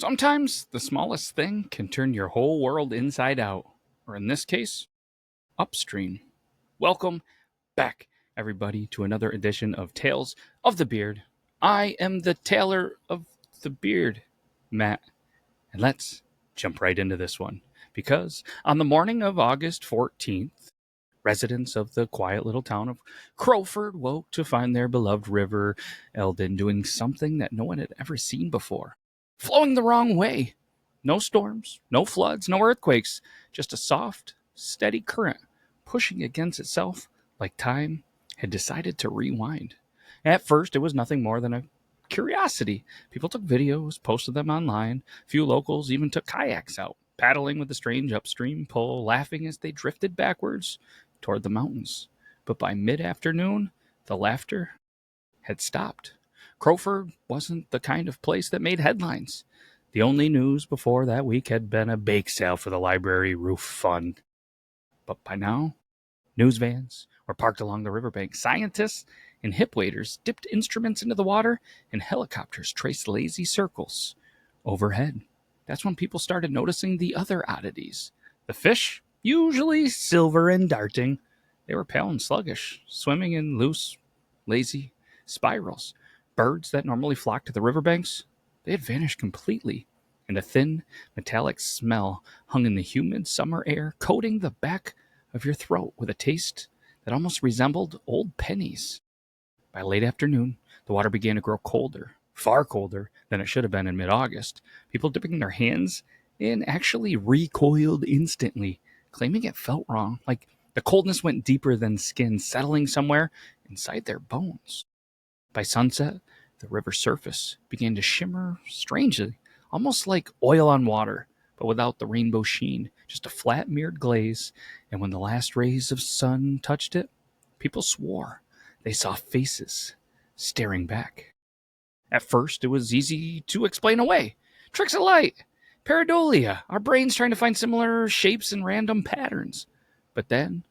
Sometimes the smallest thing can turn your whole world inside out, or in this case, upstream. Welcome back, everybody, to another edition of Tales of the Beard. I am the Tailor of the Beard, Matt, and let's jump right into this one. Because on the morning of August 14th, residents of the quiet little town of Crowford woke to find their beloved River Eldin doing something that no one had ever seen before. Flowing the wrong way. No storms, no floods, no earthquakes, just a soft, steady current pushing against itself like time had decided to rewind. At first, it was nothing more than a curiosity. People took videos, posted them online. Few locals even took kayaks out, paddling with the strange upstream pull, laughing as they drifted backwards toward the mountains. But by mid-afternoon, the laughter had stopped. Crowford wasn't the kind of place that made headlines. The only news before that week had been a bake sale for the library roof fund. But by now, news vans were parked along the riverbank. Scientists and hip waders dipped instruments into the water, and helicopters traced lazy circles overhead. That's when people started noticing the other oddities. The fish, usually silver and darting, they were pale and sluggish, swimming in loose, lazy spirals. Birds that normally flocked to the riverbanks, they had vanished completely, and a thin, metallic smell hung in the humid summer air, coating the back of your throat with a taste that almost resembled old pennies. By late afternoon, the water began to grow colder, far colder than it should have been in mid-August. People dipping their hands in actually recoiled instantly, claiming it felt wrong, like the coldness went deeper than skin, settling somewhere inside their bones. By sunset, the river's surface began to shimmer strangely, almost like oil on water, but without the rainbow sheen, just a flat mirrored glaze. And when the last rays of sun touched it, people swore they saw faces staring back. At first, it was easy to explain away. Tricks of light, pareidolia, our brains trying to find similar shapes and random patterns. But then,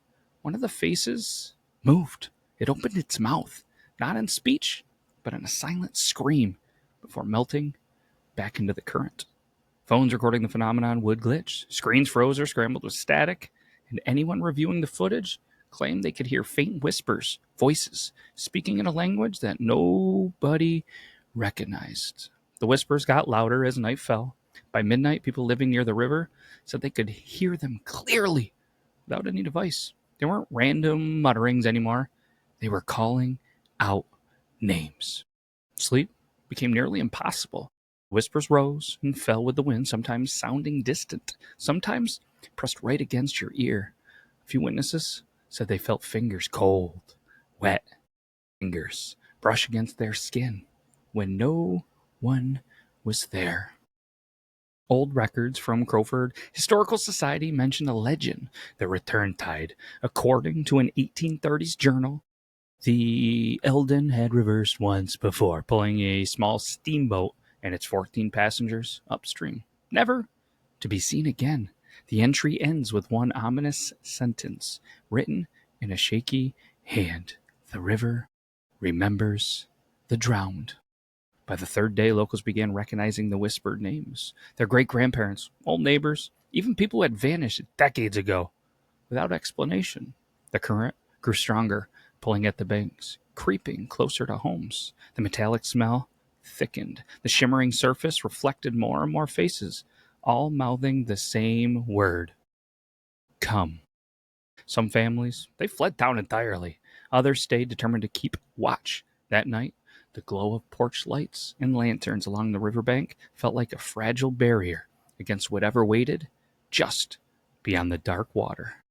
one of the faces moved. It opened its mouth, not in speech, but in a silent scream, before melting back into the current. Phones recording the phenomenon would glitch. Screens froze or scrambled with static, and anyone reviewing the footage claimed they could hear faint whispers, voices, speaking in a language that nobody recognized. The whispers got louder as night fell. By midnight, people living near the river said they could hear them clearly without any device. They weren't random mutterings anymore. They were calling out names. Sleep became nearly impossible. Whispers rose and fell with the wind, sometimes sounding distant, sometimes pressed right against your ear. A few witnesses said they felt fingers cold, wet fingers brush against their skin when no one was there. Old records from Crowford Historical Society mention a legend that returned tide. According to an 1830s journal, the Eldin had reversed once before, pulling a small steamboat and its 14 passengers upstream, never to be seen again. The entry ends with one ominous sentence written in a shaky hand: "The river remembers the drowned." By the third day, locals began recognizing the whispered names. Their great-grandparents, old neighbors, even people who had vanished decades ago, without explanation. The current grew stronger, pulling at the banks, creeping closer to homes. The metallic smell thickened. The shimmering surface reflected more and more faces, all mouthing the same word: come. Some families, they fled town entirely. Others stayed, determined to keep watch. That night, the glow of porch lights and lanterns along the riverbank felt like a fragile barrier against whatever waited just beyond the dark water.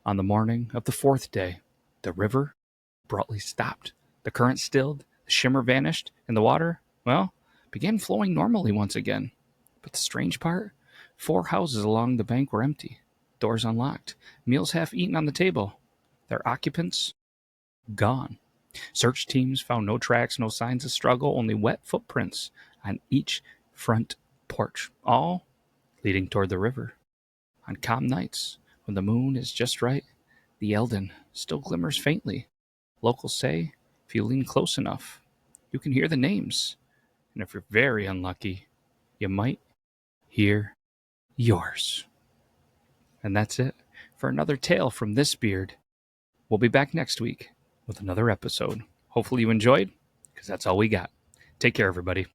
On the morning of the fourth day, the river abruptly stopped. The current stilled, the shimmer vanished, and the water, well, began flowing normally once again. But the strange part, 4 houses along the bank were empty, doors unlocked, meals half eaten on the table, their occupants gone. Search teams found no tracks, no signs of struggle, only wet footprints on each front porch, all leading toward the river. On calm nights, when the moon is just right, the Eldin still glimmers faintly. Locals say, if you lean close enough, you can hear the names. And if you're very unlucky, you might hear yours. And that's it for another tale from this beard. We'll be back next week with another episode. Hopefully you enjoyed, because that's all we got. Take care, everybody.